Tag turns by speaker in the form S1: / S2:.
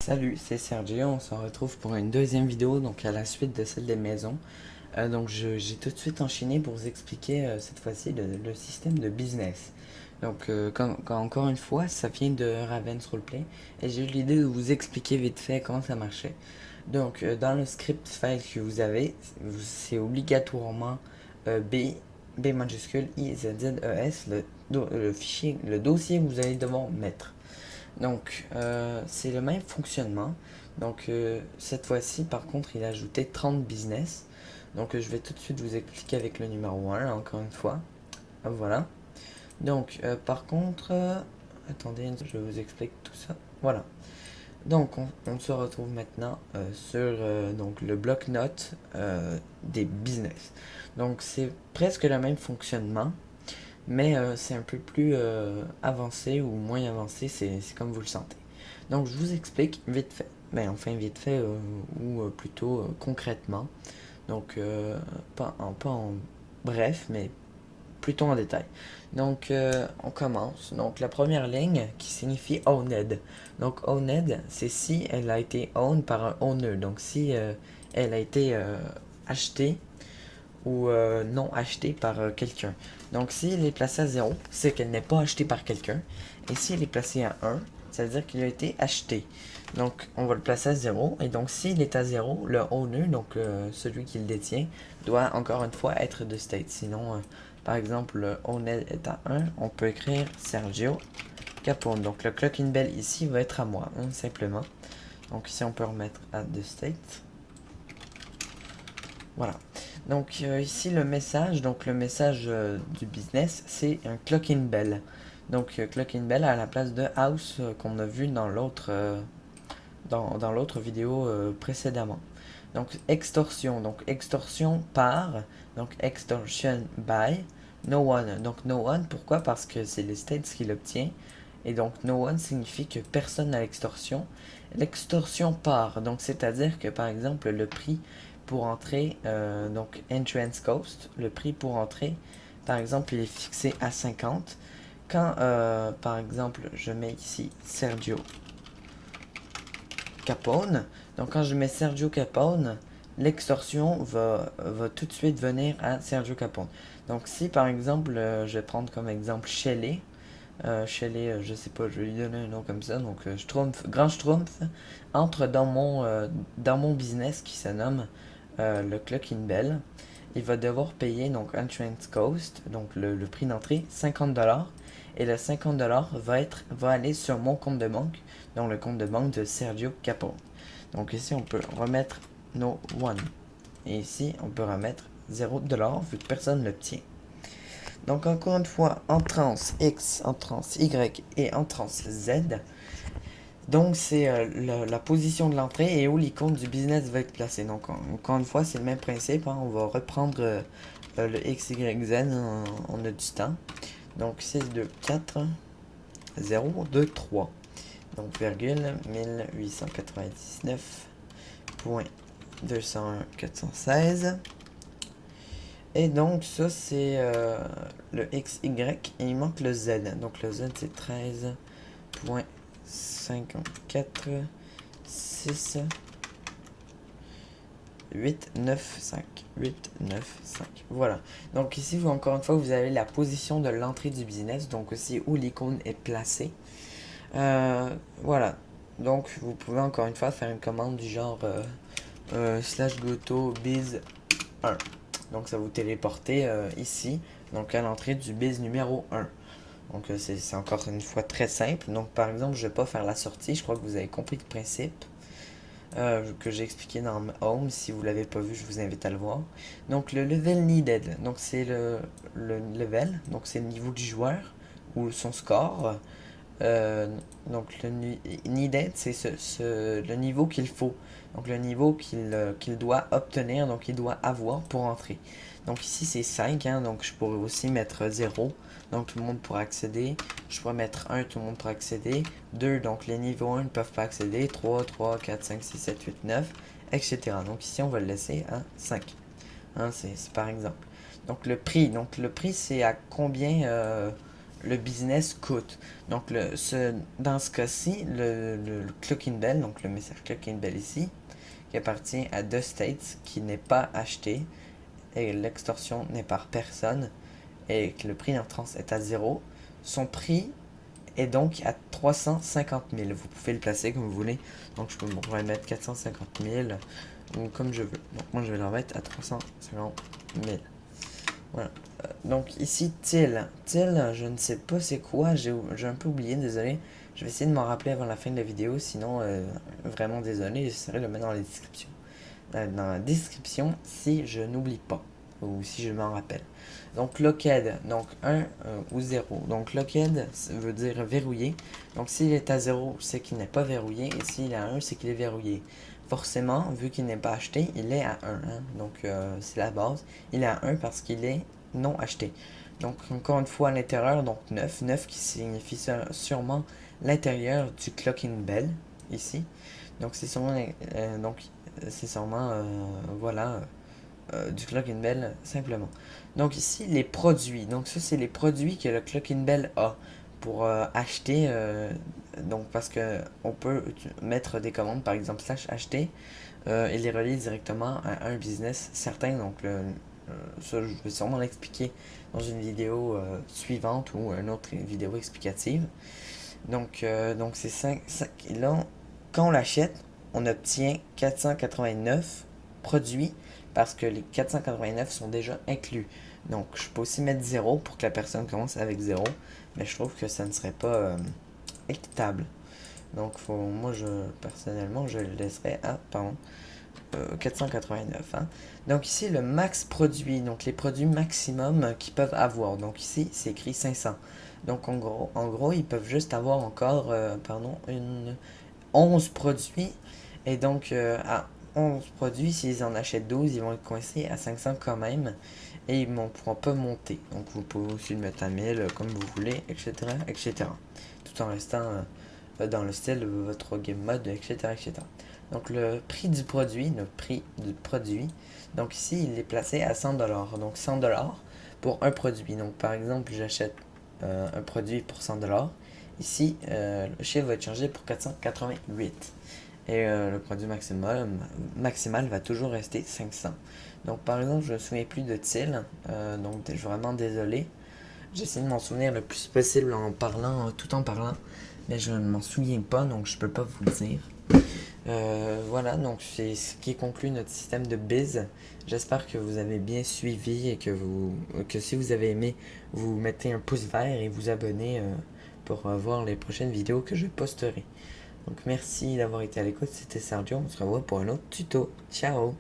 S1: Salut, c'est Sergio, on se retrouve pour une deuxième vidéo, donc à la suite de celle des maisons. J'ai tout de suite enchaîné pour vous expliquer cette fois-ci le système de business. Encore une fois, ça vient de Ravens Roleplay et j'ai eu l'idée de vous expliquer vite fait comment ça marchait. Dans le script file que vous avez, c'est obligatoirement B majuscule I Z Z E S, le fichier, le dossier que vous allez devoir mettre. C'est le même fonctionnement. Cette fois-ci, par contre, il a ajouté 30 business. Je vais tout de suite vous expliquer avec le numéro 1, encore une fois. Voilà. Par contre, attendez, je vous explique tout ça. Voilà. On se retrouve maintenant sur le bloc-notes des business. Donc, c'est presque le même fonctionnement. Mais c'est un peu plus avancé ou moins avancé, c'est comme vous le sentez. Donc je vous explique vite fait. Enfin vite fait ou plutôt concrètement. Pas en bref, mais plutôt en détail. On commence. Donc la première ligne qui signifie owned. Donc owned, c'est si elle a été owned par un owner. Donc si elle a été achetée ou non achetée par quelqu'un. Donc si elle est placée à 0, c'est qu'elle n'est pas achetée par quelqu'un. Et si elle est placée à 1, ça veut dire qu'il a été acheté. Donc on va le placer à 0. Et donc s'il est à 0, le owner, celui qui le détient, doit encore une fois être de state. Sinon, par exemple, le owner est à 1, on peut écrire Sergio Capone. Donc le clock in bell ici va être à moi, simplement. Donc ici on peut remettre à the state. Voilà. Ici le message, du business, c'est un clock in bell. Clock in bell à la place de house qu'on a vu dans l'autre vidéo précédemment. Donc extorsion par, donc extortion by no one. Donc no one, pourquoi? Parce que c'est les states qui l'obtient. Et donc no one signifie que personne n'a l'extorsion. L'extorsion par, donc c'est-à-dire que par exemple le prix pour entrer, entrance cost, le prix pour entrer, par exemple il est fixé à 50. Quand par exemple je mets ici Sergio Capone. Donc quand je mets Sergio Capone, l'extorsion va tout de suite venir à Sergio Capone. Donc si par exemple, je vais prendre comme exemple Shelley. Shelley, je sais pas, je vais lui donner un nom comme ça. Grand Schtroumpf entre dans mon business qui se nomme le Clock in Bell. Il va devoir payer donc entrance cost, donc le prix d'entrée, 50$. Et le 50$ va aller sur mon compte de banque, donc le compte de banque de Sergio Capone. Donc ici, on peut remettre no one. Et ici, on peut remettre 0$ vu que personne ne l'obtient. Donc encore une fois, entrance X, entrance Y et entrance Z. Donc c'est la position de l'entrée et où l'icône du business va être placée. Donc encore une fois, c'est le même principe. On va reprendre le X, Y, Z. On a du temps. Donc 6, 2, 4, 0, 2, 3. Donc virgule 1899.201.416. Et donc ça c'est le XY et il manque le Z. Donc le Z c'est 13.54.6 8, 9, 5. 8, 9, 5. Voilà. Donc ici, encore une fois, vous avez la position de l'entrée du business. Donc aussi où l'icône est placée. Voilà. Donc vous pouvez encore une fois faire une commande du genre slash goto biz 1. Donc ça va vous téléporter ici. Donc à l'entrée du biz numéro 1. Donc c'est encore une fois très simple. Donc par exemple, je ne vais pas faire la sortie. Je crois que vous avez compris le principe. Que j'ai expliqué dans Home. Si vous l'avez pas vu, je vous invite à le voir. Donc le level needed, donc c'est le level, donc c'est le niveau du joueur ou son score. Le needed, c'est le niveau qu'il faut, donc le niveau qu'il doit obtenir, donc il doit avoir pour entrer. Donc ici c'est 5, donc je pourrais aussi mettre 0, donc tout le monde pourra accéder. Je pourrais mettre 1, tout le monde pourra accéder. 2, donc les niveaux 1 ne peuvent pas accéder. 3, 3, 4, 5, 6, 7, 8, 9, etc. Donc ici on va le laisser à 5. C'est par exemple. Donc le prix c'est à combien le business coûte. Donc dans ce cas-ci, le Clocking Bell, donc le message Clocking Bell ici, qui appartient à The States, qui n'est pas acheté, et l'extorsion n'est par personne, et que le prix d'entrance est à 0, son prix est donc à 350 000. Vous pouvez le placer comme vous voulez. Donc je pourrais mettre 450 000 ou comme je veux. Donc moi je vais le mettre à 350 000. Voilà. Donc ici till. Till, je ne sais pas c'est quoi. J'ai un peu oublié, désolé. Je vais essayer de m'en rappeler avant la fin de la vidéo. Sinon, vraiment désolé. J'essaierai de le mettre dans la description. Dans la description si je n'oublie pas. Ou si je m'en rappelle. Donc locked, donc 1 ou 0. Donc locked veut dire verrouillé. Donc s'il est à 0, c'est qu'il n'est pas verrouillé. Et s'il est à 1, c'est qu'il est verrouillé. Forcément, vu qu'il n'est pas acheté, il est à 1. Hein? Donc c'est la base. Il est à 1 parce qu'il est non acheté. Donc encore une fois à l'intérieur, donc 9. 9 qui signifie sûrement l'intérieur du clocking bell, ici. Donc c'est sûrement, voilà, du Clocking Bell simplement. Donc ici les produits. Donc ça c'est les produits que le Clocking Bell a pour acheter. Donc parce que on peut mettre des commandes par exemple slash acheter et les relier directement à un business certain. Donc ça je vais sûrement l'expliquer dans une vidéo suivante ou une autre vidéo explicative. Donc c'est 5 là quand on l'achète on obtient 489 produits parce que les 489 sont déjà inclus. Donc je peux aussi mettre 0 pour que la personne commence avec 0, mais je trouve que ça ne serait pas équitable. Donc moi personnellement je le laisserais à 489. Hein. Donc ici le max produit, donc les produits maximum qu'ils peuvent avoir. Donc ici c'est écrit 500. Donc en gros ils peuvent juste avoir encore 11 produits. Et donc à 11 produits, s'ils en achètent 12, ils vont être coincés à 500 quand même. Et ils ne pourront pas monter. Donc vous pouvez aussi le mettre à 1000 comme vous voulez, etc. etc. Tout en restant dans le style de votre game mode, etc. etc. Donc le prix du produit, donc ici il est placé à 100$. Donc 100$ pour un produit. Donc par exemple j'achète un produit pour 100$. Ici le chiffre va être changé pour 488. Et le produit maximal va toujours rester 500. Donc par exemple, je ne me souviens plus de til, donc je suis vraiment désolé. J'essaie de m'en souvenir le plus possible en parlant, tout en parlant, mais je ne m'en souviens pas, donc je peux pas vous le dire. Voilà, donc c'est ce qui conclut notre système de biz. J'espère que vous avez bien suivi et que si vous avez aimé, vous mettez un pouce vert et vous abonnez pour voir les prochaines vidéos que je posterai. Donc merci d'avoir été à l'écoute, c'était Sergio, on se revoit pour un autre tuto. Ciao!